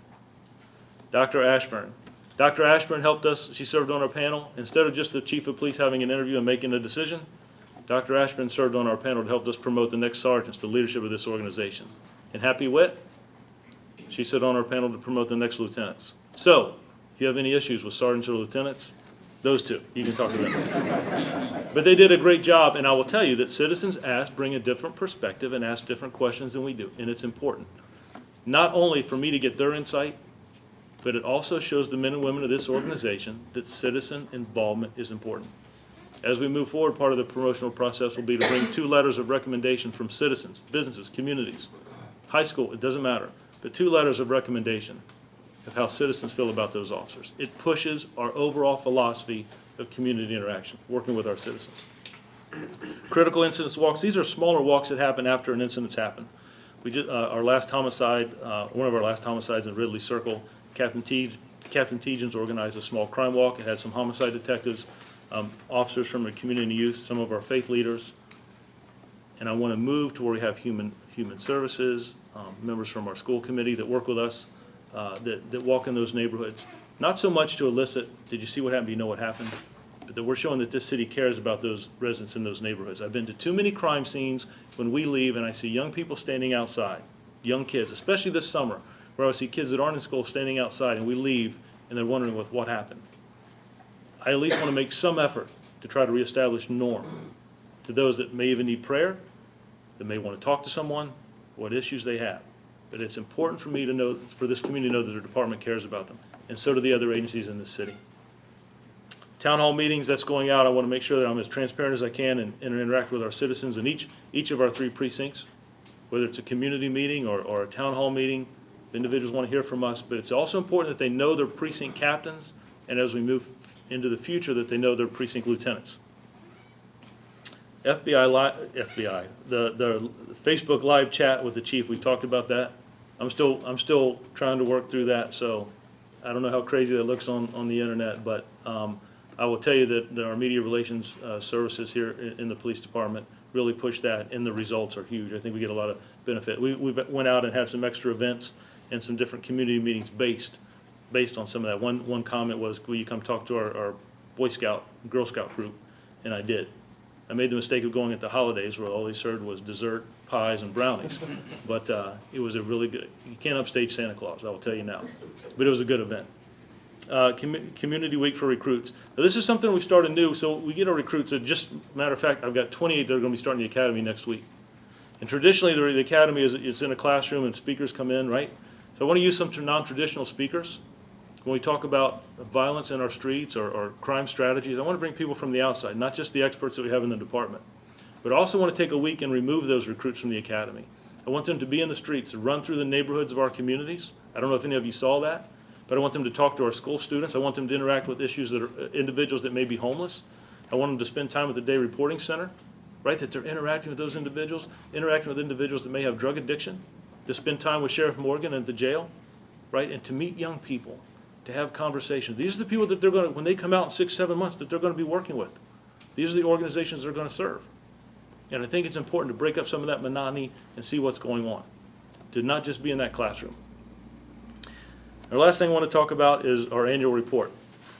Dr. Ashburn. Dr. Ashburn helped us. She served on our panel. Instead of just the chief of police having an interview and making a decision, Dr. Ashburn served on our panel to help us promote the next sergeants to leadership of this organization. And Happy Witt, she sat on our panel to promote the next lieutenants. So, if you have any issues with sergeants or lieutenants, those two, you can talk to them. But they did a great job, and I will tell you that citizens bring a different perspective and ask different questions than we do, and it's important. Not only for me to get their insight, but it also shows the men and women of this organization that citizen involvement is important. As we move forward, part of the promotional process will be to bring 2 letters of recommendation from citizens, businesses, communities, high school, it doesn't matter, but 2 letters of recommendation of how citizens feel about those officers. It pushes our overall philosophy of community interaction, working with our citizens. Critical incidents walks, these are smaller walks that happen after an incident's happened. We did, our last homicide, one of our last homicides in Ridley Circle, Captain Tejan's organized a small crime walk. It had some homicide detectives, officers from the community youth, some of our faith leaders. And I want to move to where we have human services, members from our school committee that work with us, that walk in those neighborhoods. Not so much to elicit, did you see what happened, do you know what happened? But that we're showing that this city cares about those residents in those neighborhoods. I've been to too many crime scenes when we leave and I see young people standing outside, young kids, especially this summer, where I see kids that aren't in school standing outside and we leave and they're wondering what happened. I at least want to make some effort to try to reestablish norm to those that may even need prayer, that may want to talk to someone, what issues they have. But it's important for me to know, for this community to know that their department cares about them, and so do the other agencies in this city. Town hall meetings, that's going out. I want to make sure that I'm as transparent as I can and interact with our citizens in each of our 3 precincts, whether it's a community meeting or a town hall meeting. Individuals want to hear from us, but it's also important that they know their precinct captains, and as we move into the future, that they know their precinct lieutenants. The Facebook live chat with the chief, we talked about that. I'm still trying to work through that, so I don't know how crazy that looks on the internet, but I will tell you that our media relations services here in the police department really push that, and the results are huge. I think we get a lot of benefit. We went out and had some extra events and some different community meetings based on some of that. One comment was, will you come talk to our Boy Scout, Girl Scout group? And I did. I made the mistake of going at the holidays where all they served was dessert, pies, and brownies. But it was a really good, you can't upstage Santa Claus, I will tell you now. But it was a good event. Community Week for recruits. Now, this is something we started new, so we get our recruits. Just matter of fact, I've got 28 that are going to be starting the academy next week. And traditionally, the academy it's in a classroom and speakers come in, right? So I want to use some non-traditional speakers. When we talk about violence in our streets or crime strategies, I want to bring people from the outside, not just the experts that we have in the department. But I also want to take a week and remove those recruits from the academy. I want them to be in the streets, to run through the neighborhoods of our communities. I don't know if any of you saw that, but I want them to talk to our school students. I want them to interact with issues that are individuals that may be homeless. I want them to spend time at the day reporting center, right, that they're interacting with those individuals, interacting with individuals that may have drug addiction, to spend time with Sheriff Morgan at the jail, right, and to meet young people, to have conversations. These are the people that they're going to, when they come out in 6, 7 months, that they're going to be working with. These are the organizations they're going to serve. And I think it's important to break up some of that monotony and see what's going on, to not just be in that classroom. Our last thing I want to talk about is our annual report.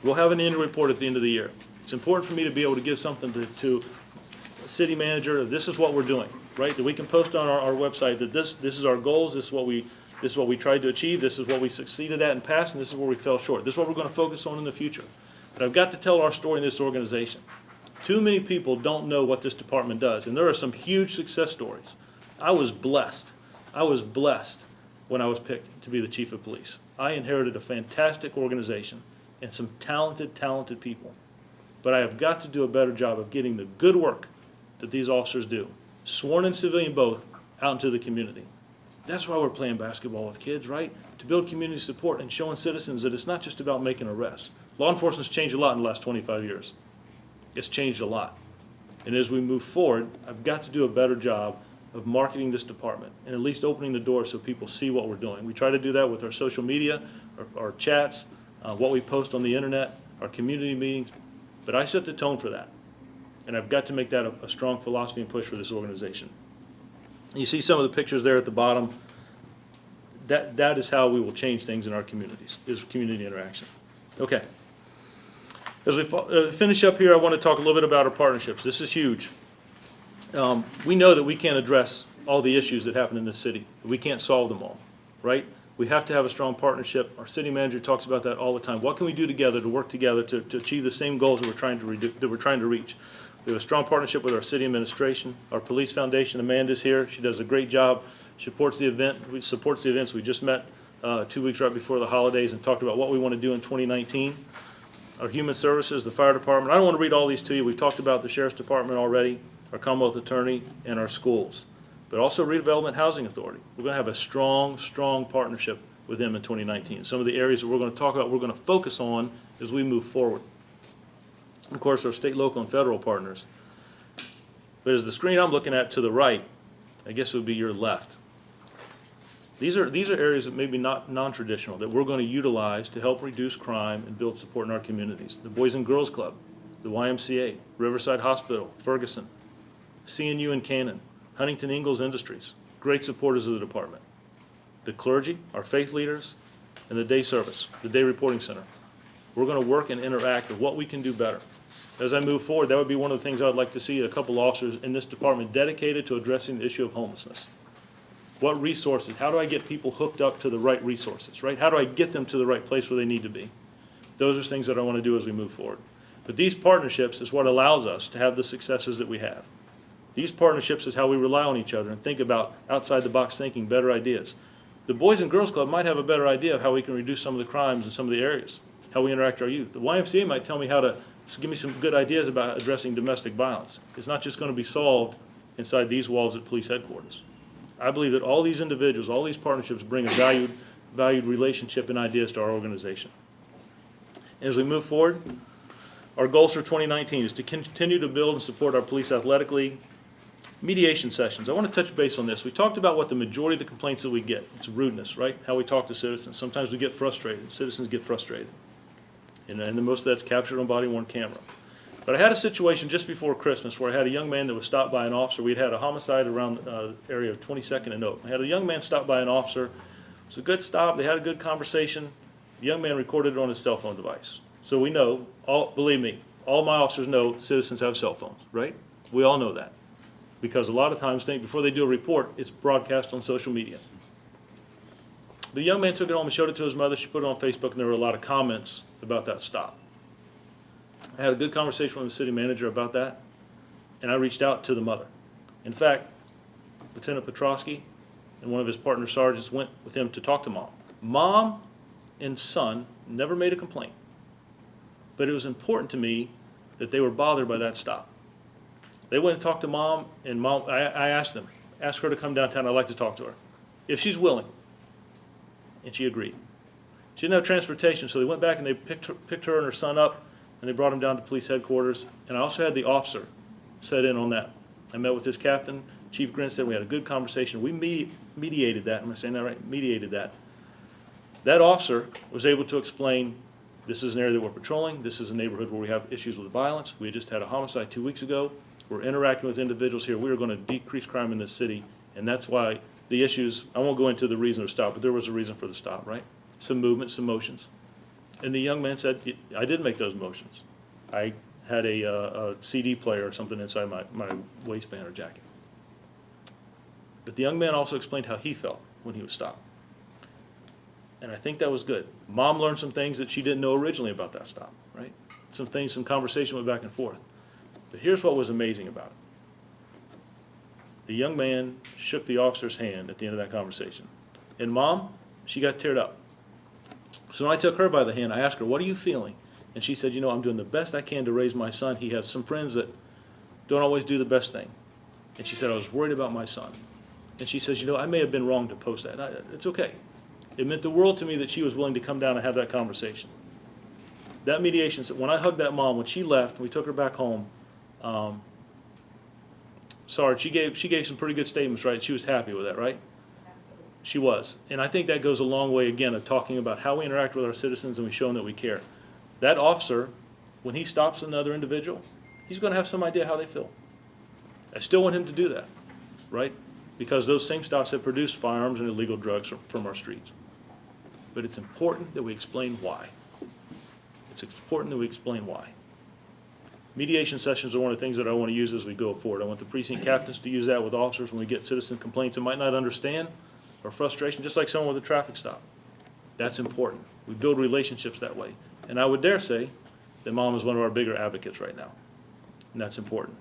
We'll have an annual report at the end of the year. It's important for me to be able to give something to a city manager. This is what we're doing, right? That we can post on our website that this is our goals, this is what we tried to achieve, this is what we succeeded at in the past, and this is where we fell short. This is what we're going to focus on in the future. But I've got to tell our story in this organization. Too many people don't know what this department does, and there are some huge success stories. I was blessed. I was blessed when I was picked to be the chief of police. I inherited a fantastic organization and some talented people. But I have got to do a better job of getting the good work that these officers do, sworn and civilian both, out into the community. That's why we're playing basketball with kids, right? To build community support and showing citizens that it's not just about making arrests. Law enforcement's changed a lot in the last 25 years. It's changed a lot. And as we move forward, I've got to do a better job of marketing this department and at least opening the door so people see what we're doing. We try to do that with our social media, our chats, what we post on the internet, our community meetings. But I set the tone for that. And I've got to make that a strong philosophy and push for this organization. You see some of the pictures there at the bottom. That is how we will change things in our communities, is community interaction. Okay. As we finish up here, I want to talk a little bit about our partnerships. This is huge. We know that we can't address all the issues that happen in this city. We can't solve them all, right? We have to have a strong partnership. Our city manager talks about that all the time. What can we do together to work together to achieve the same goals that we're trying to reach? We have a strong partnership with our city administration, our police foundation. Amanda's here. She does a great job. She supports the events. We just met 2 weeks right before the holidays and talked about what we want to do in 2019. Our human services, the fire department. I don't want to read all these to you. We've talked about the sheriff's department already, our Commonwealth attorney, and our schools. But also Redevelopment Housing Authority. We're going to have a strong partnership with them in 2019. Some of the areas that we're going to talk about, we're going to focus on as we move forward. Of course, our state, local, and federal partners. But as the screen I'm looking at to the right, I guess it would be your left. These are areas that may be not non-traditional that we're going to utilize to help reduce crime and build support in our communities. The Boys and Girls Club, the YMCA, Riverside Hospital, Ferguson, CNU and Cannon, Huntington Ingalls Industries, great supporters of the department. The clergy, our faith leaders, and the day service, the day reporting center. We're going to work and interact with what we can do better. As I move forward, that would be one of the things I would like to see a couple officers in this department dedicated to addressing the issue of homelessness. What resources? How do I get people hooked up to the right resources, right? How do I get them to the right place where they need to be? Those are things that I want to do as we move forward. But these partnerships is what allows us to have the successes that we have. These partnerships is how we rely on each other and think about outside the box thinking, better ideas. The Boys and Girls Club might have a better idea of how we can reduce some of the crimes in some of the areas, how we interact with our youth. The YMCA might tell me how to give me some good ideas about addressing domestic violence. It's not just going to be solved inside these walls at police headquarters. I believe that all these individuals, all these partnerships bring a valued relationship and ideas to our organization. As we move forward, our goals for 2019 is to continue to build and support our police athletic league. Mediation sessions. I want to touch base on this. We talked about what the majority of the complaints that we get. It's rudeness, right? How we talk to citizens. Sometimes we get frustrated. Citizens get frustrated. And most of that's captured on body-worn camera. But I had a situation just before Christmas where I had a young man that was stopped by an officer. We'd had a homicide around the area of 22nd and Oak. I had a young man stop by an officer. It was a good stop. They had a good conversation. The young man recorded it on his cell phone device. So we know, believe me, all my officers know citizens have cell phones, right? We all know that. Because a lot of times, before they do a report, it's broadcast on social media. The young man took it home and showed it to his mother. She put it on Facebook, and there were a lot of comments about that stop. I had a good conversation with the city manager about that, and I reached out to the mother. In fact, Lieutenant Petrosky and one of his partner sergeants went with him to talk to Mom. Mom and son never made a complaint, but it was important to me that they were bothered by that stop. They went and talked to Mom, and Mom, I asked them, ask her to come downtown, I'd like to talk to her, if she's willing. And she agreed. She didn't have transportation, so they went back and they picked her and her son up, and they brought them down to police headquarters. And I also had the officer set in on that. I met with his captain, Chief Grinstead. We had a good conversation. We mediated that. Am I saying that right? Mediated that. That officer was able to explain, this is an area that we're patrolling. This is a neighborhood where we have issues with violence. We just had a homicide 2 weeks ago. We're interacting with individuals here. We are going to decrease crime in this city, and that's why the issues, I won't go into the reason of stop, but there was a reason for the stop, right? Some movement, some motions. And the young man said, I did make those motions. I had a CD player or something inside my waistband or jacket. But the young man also explained how he felt when he was stopped. And I think that was good. Mom learned some things that she didn't know originally about that stop, right? Some things, some conversation went back and forth. But here's what was amazing about it. The young man shook the officer's hand at the end of that conversation. And Mom, she got teared up. So when I took her by the hand, I asked her, what are you feeling? And she said, I'm doing the best I can to raise my son. He has some friends that don't always do the best thing. And she said, I was worried about my son. And she says, I may have been wrong to post that. It's okay. It meant the world to me that she was willing to come down and have that conversation. That mediation, when I hugged that mom, when she left, we took her back home, Sarge, she gave some pretty good statements, right? She was happy with that, right? Absolutely. She was. And I think that goes a long way, again, of talking about how we interact with our citizens and we show them that we care. That officer, when he stops another individual, he's going to have some idea how they feel. I still want him to do that, right? Because those same stops have produced firearms and illegal drugs from our streets. But it's important that we explain why. It's important that we explain why. Mediation sessions are one of the things that I want to use as we go forward. I want the precinct captains to use that with officers when we get citizen complaints that might not understand or frustration, just like someone with a traffic stop. That's important. We build relationships that way. And I would dare say that Mom is one of our bigger advocates right now. And that's important.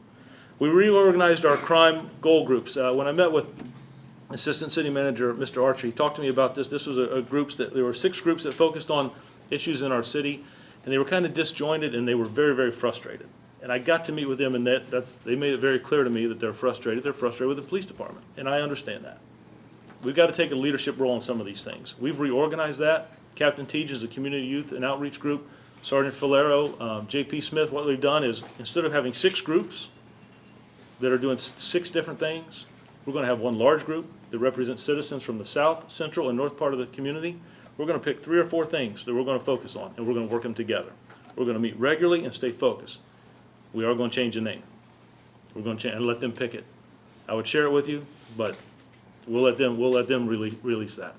We reorganized our crime goal groups. When I met with Assistant City Manager Mr. Archer, he talked to me about this. This was there were 6 groups that focused on issues in our city, and they were kind of disjointed and they were very, very frustrated. And I got to meet with them, and they made it very clear to me that they're frustrated. They're frustrated with the police department, and I understand that. We've got to take a leadership role in some of these things. We've reorganized that. Captain Teach is a community youth and outreach group. Sergeant Filero, J.P. Smith, what we've done is instead of having 6 groups that are doing 6 different things, we're going to have one large group that represents citizens from the south, central, and north part of the community. We're going to pick 3 or 4 things that we're going to focus on, and we're going to work them together. We're going to meet regularly and stay focused. We are going to change the name. We're going to change and let them pick it. I would share it with you, but we'll let them really release that.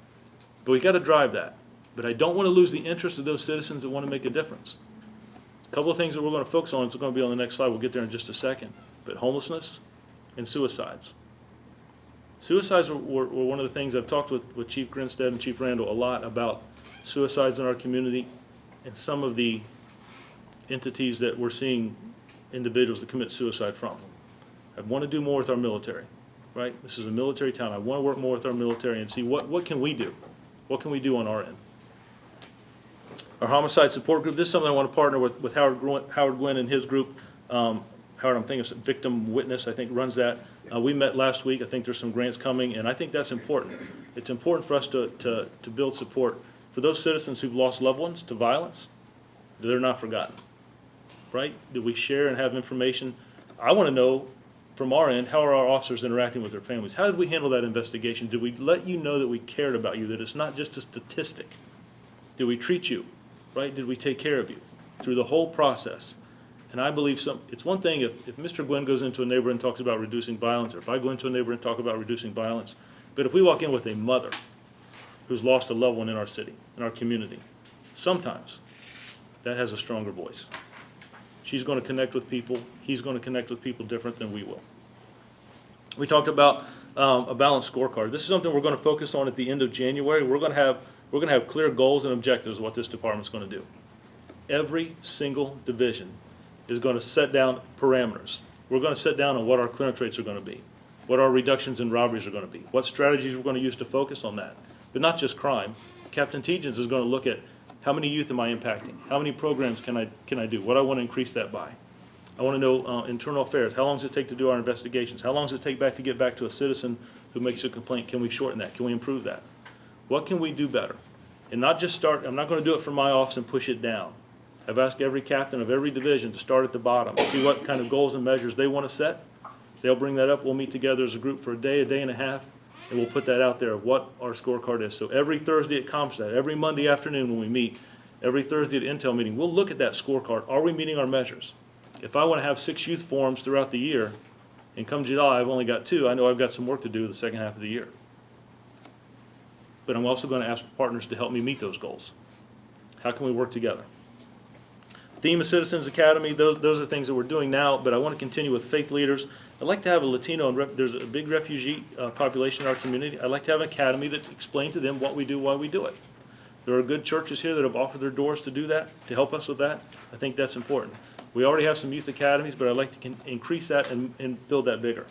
But we got to drive that. But I don't want to lose the interest of those citizens that want to make a difference. A couple of things that we're going to focus on, it's going to be on the next slide, we'll get there in just a second. But homelessness and suicides. Suicides were one of the things I've talked with Chief Grinstead and Chief Randall a lot about suicides in our community and some of the entities that we're seeing individuals that commit suicide from. I want to do more with our military, right? This is a military town. I want to work more with our military and see what can we do? What can we do on our end? Our homicide support group, this is something I want to partner with Howard Gwynn and his group. Howard, I'm thinking of Victim Witness, I think runs that. We met last week. I think there's some grants coming, and I think that's important. It's important for us to build support for those citizens who've lost loved ones to violence. They're not forgotten, right? Do we share and have information? I want to know from our end, how are our officers interacting with their families? How did we handle that investigation? Did we let you know that we cared about you, that it's not just a statistic? Did we treat you, right? Did we take care of you through the whole process? And I believe it's one thing if Mr. Gwynn goes into a neighborhood and talks about reducing violence, or if I go into a neighborhood and talk about reducing violence, but if we walk in with a mother who's lost a loved one in our city, in our community, sometimes that has a stronger voice. She's going to connect with people. He's going to connect with people different than we will. We talked about a balanced scorecard. This is something we're going to focus on at the end of January. We're going to have clear goals and objectives of what this department's going to do. Every single division is going to set down parameters. We're going to set down on what our clearance rates are going to be, what our reductions in robberies are going to be, what strategies we're going to use to focus on that. But not just crime. Captain Tegens is going to look at how many youth am I impacting? How many programs can I do? What I want to increase that by? I want to know internal affairs. How long does it take to do our investigations? How long does it take to get back to a citizen who makes a complaint? Can we shorten that? Can we improve that? What can we do better? And not just start, I'm not going to do it from my office and push it down. I've asked every captain of every division to start at the bottom, see what kind of goals and measures they want to set. They'll bring that up. We'll meet together as a group for a day and a half, and we'll put that out there of what our scorecard is. So every Thursday at CompStat, every Monday afternoon when we meet, every Thursday at Intel meeting, we'll look at that scorecard. Are we meeting our measures? If I want to have 6 youth forums throughout the year, and come July I've only got 2, I know I've got some work to do the second half of the year. But I'm also going to ask partners to help me meet those goals. How can we work together? Theme of Citizens Academy, those are things that we're doing now, but I want to continue with faith leaders. I'd like to have a Latino, and there's a big refugee population in our community. I'd like to have an academy that explains to them what we do, why we do it. There are good churches here that have offered their doors to do that, to help us with that. I think that's important. We already have some youth academies, but I'd like to increase that and build that bigger.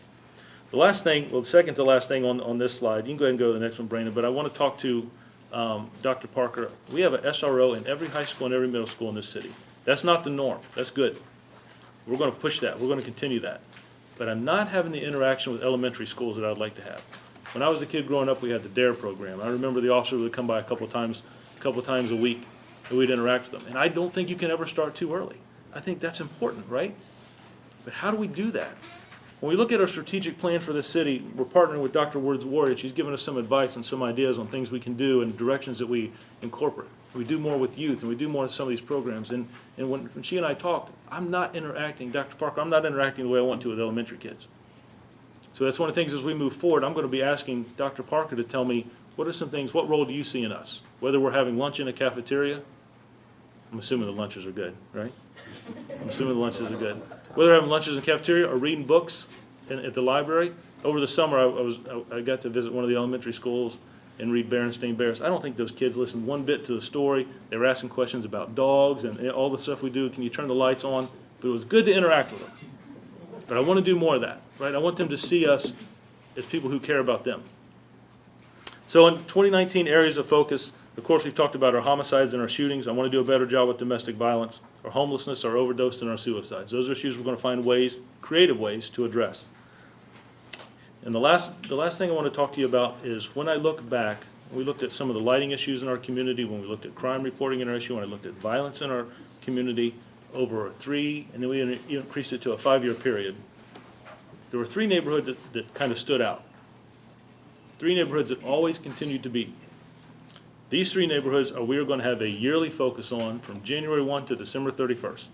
The last thing, well, the second to last thing on this slide, you can go ahead and go to the next one, Brandon, but I want to talk to Dr. Parker. We have an SRO in every high school and every middle school in this city. That's not the norm. That's good. We're going to push that. We're going to continue that. But I'm not having the interaction with elementary schools that I'd like to have. When I was a kid growing up, we had the DARE program. I remember the officer would come by a couple times a week, and we'd interact with them. And I don't think you can ever start too early. I think that's important, right? But how do we do that? When we look at our strategic plan for the city, we're partnering with Dr. Woods Warrior. She's given us some advice and some ideas on things we can do and directions that we incorporate. We do more with youth, and we do more with some of these programs. And when she and I talked, I'm not interacting, Dr. Parker, I'm not interacting the way I want to with elementary kids. So that's one of the things as we move forward, I'm going to be asking Dr. Parker to tell me, what are some things, what role do you see in us? Whether we're having lunch in a cafeteria, I'm assuming the lunches are good, right? I'm assuming the lunches are good. Whether we're having lunches in the cafeteria or reading books at the library. Over the summer, I got to visit one of the elementary schools and read Berenstain Bears. I don't think those kids listened one bit to the story. They were asking questions about dogs and all the stuff we do. Can you turn the lights on? But it was good to interact with them. But I want to do more of that, right? I want them to see us as people who care about them. So in 2019 areas of focus, of course, we've talked about our homicides and our shootings. I want to do a better job with domestic violence, our homelessness, our overdose, and our suicides. Those are issues we're going to find ways, creative ways, to address. And the last thing I want to talk to you about is when I look back, we looked at some of the lighting issues in our community, when we looked at crime reporting in our issue, when I looked at violence in our community over and then we increased it to a 5-year period. There were 3 neighborhoods that kind of stood out. 3 neighborhoods that always continued to be. These 3 neighborhoods we are going to have a yearly focus on from January 1 to December 31st.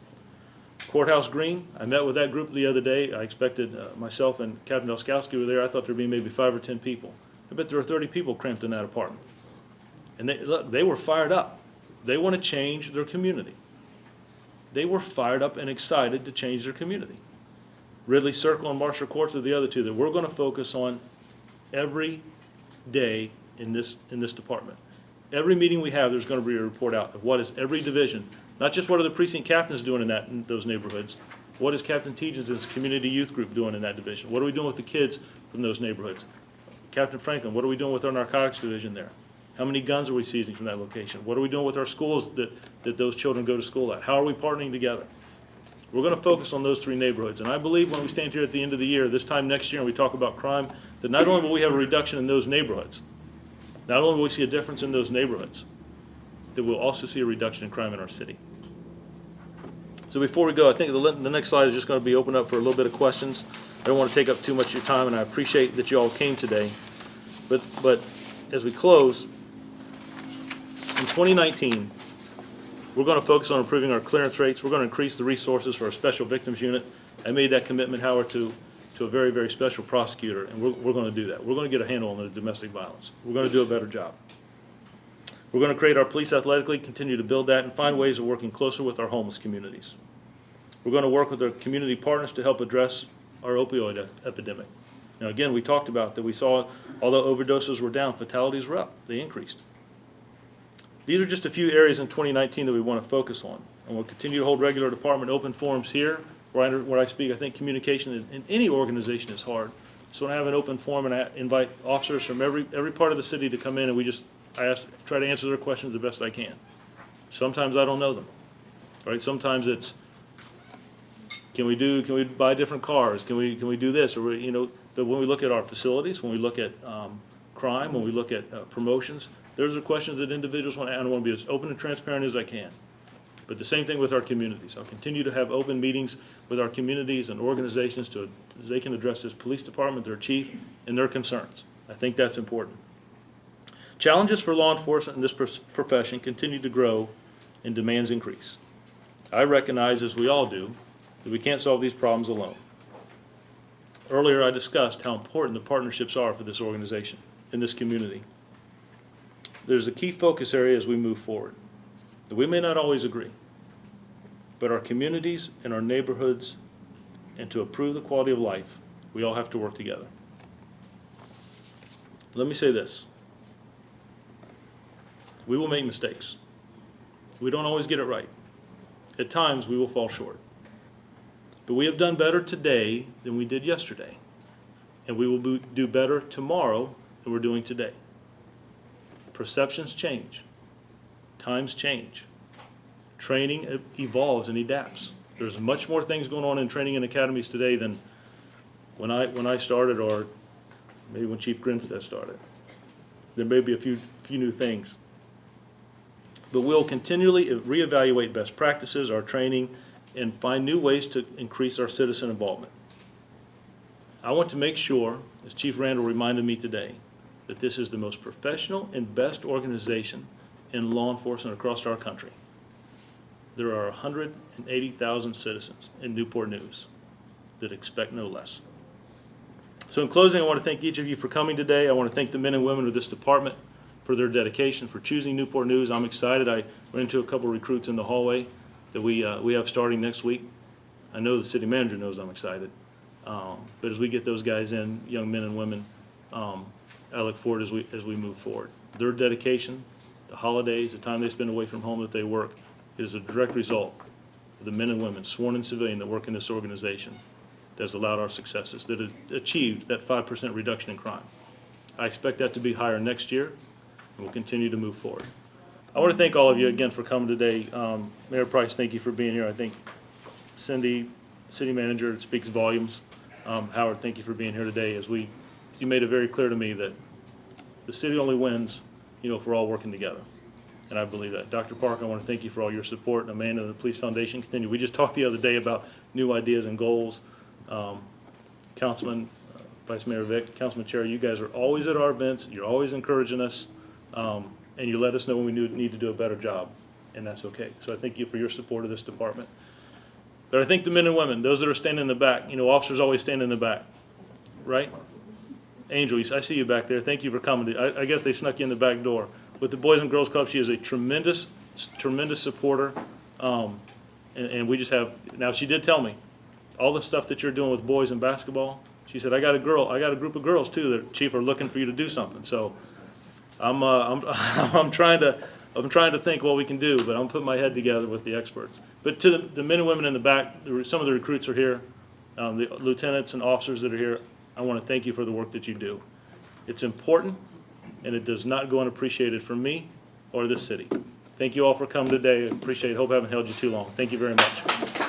Courthouse Green, I met with that group the other day. I expected myself and Captain Delskowski were there. I thought there would be maybe 5 or 10 people. I bet there were 30 people cramped in that apartment. And they were fired up. They want to change their community. They were fired up and excited to change their community. Ridley Circle and Marshall Courts are the other 2 that we're going to focus on every day in this department. Every meeting we have, there's going to be a report out of what is every division. Not just what are the precinct captains doing in those neighborhoods. What is Captain Teagens' community youth group doing in that division? What are we doing with the kids from those neighborhoods? Captain Franklin, what are we doing with our narcotics division there? How many guns are we seizing from that location? What are we doing with our schools that those children go to school at? How are we partnering together? We're going to focus on those 3 neighborhoods. And I believe when we stand here at the end of the year, this time next year, and we talk about crime, that not only will we have a reduction in those neighborhoods, not only will we see a difference in those neighborhoods, that we'll also see a reduction in crime in our city. So before we go, I think the next slide is just going to be open up for a little bit of questions. I don't want to take up too much of your time, and I appreciate that you all came today. But as we close, in 2019, we're going to focus on improving our clearance rates. We're going to increase the resources for our special victims unit. I made that commitment, Howard, to a very, very special prosecutor, and we're going to do that. We're going to get a handle on the domestic violence. We're going to do a better job. We're going to create our police athletically, continue to build that, and find ways of working closer with our homeless communities. We're going to work with our community partners to help address our opioid epidemic. Now, again, we talked about that we saw, although overdoses were down, fatalities were up. They increased. These are just a few areas in 2019 that we want to focus on. And we'll continue to hold regular department open forums here where I speak. I think communication in any organization is hard. So when I have an open forum and I invite officers from every part of the city to come in, and I try to answer their questions the best I can. Sometimes I don't know them, right? Sometimes it's, can we buy different cars? Can we do this? Or but when we look at our facilities, when we look at crime, when we look at promotions, those are questions that individuals want to, and I want to be as open and transparent as I can. But the same thing with our communities. I'll continue to have open meetings with our communities and organizations so they can address this police department, their chief, and their concerns. I think that's important. Challenges for law enforcement in this profession continue to grow and demands increase. I recognize, as we all do, that we can't solve these problems alone. Earlier I discussed how important the partnerships are for this organization in this community. There's a key focus area as we move forward. We may not always agree, but our communities and our neighborhoods, and to improve the quality of life, we all have to work together. Let me say this. We will make mistakes. We don't always get it right. At times, we will fall short. But we have done better today than we did yesterday. And we will do better tomorrow than we're doing today. Perceptions change. Times change. Training evolves and adapts. There's much more things going on in training and academies today than when I started, or maybe when Chief Grinstead started. There may be a few new things. But we'll continually reevaluate best practices, our training, and find new ways to increase our citizen involvement. I want to make sure, as Chief Randall reminded me today, that this is the most professional and best organization in law enforcement across our country. There are 180,000 citizens in Newport News that expect no less. So in closing, I want to thank each of you for coming today. I want to thank the men and women of this department for their dedication, for choosing Newport News. I'm excited. I ran into a couple of recruits in the hallway that we have starting next week. I know the city manager knows I'm excited. But as we get those guys in, young men and women, I look forward as we move forward. Their dedication, the holidays, the time they spend away from home that they work, is a direct result of the men and women, sworn and civilian, that work in this organization that has allowed our successes, that have achieved that 5% reduction in crime. I expect that to be higher next year, and we'll continue to move forward. I want to thank all of you again for coming today. Mayor Price, thank you for being here. I think Cindy, city manager, it speaks volumes. Howard, thank you for being here today as we You made it very clear to me that the city only wins, if we're all working together. And I believe that. Dr. Park, I want to thank you for all your support, and Amanda and the Police Foundation continue. We just talked the other day about new ideas and goals. Councilman, Vice Mayor Vick, Councilman Chair, you guys are always at our events. You're always encouraging us, and you let us know when we need to do a better job, and that's okay. So I thank you for your support of this department. But I think the men and women, those that are standing in the back, officers always stand in the back, right? Angel, I see you back there. Thank you for coming. I guess they snuck you in the back door. With the Boys and Girls Club, she is a tremendous supporter. And we just have, now she did tell me, all the stuff that you're doing with boys in basketball, she said, I got a group of girls too that, Chief, are looking for you to do something. So I'm trying to think what we can do, but I'm putting my head together with the experts. But to the men and women in the back, some of the recruits are here, the lieutenants and officers that are here, I want to thank you for the work that you do. It's important, and it does not go unappreciated from me or this city. Thank you all for coming today. I appreciate it. Hope I haven't held you too long. Thank you very much.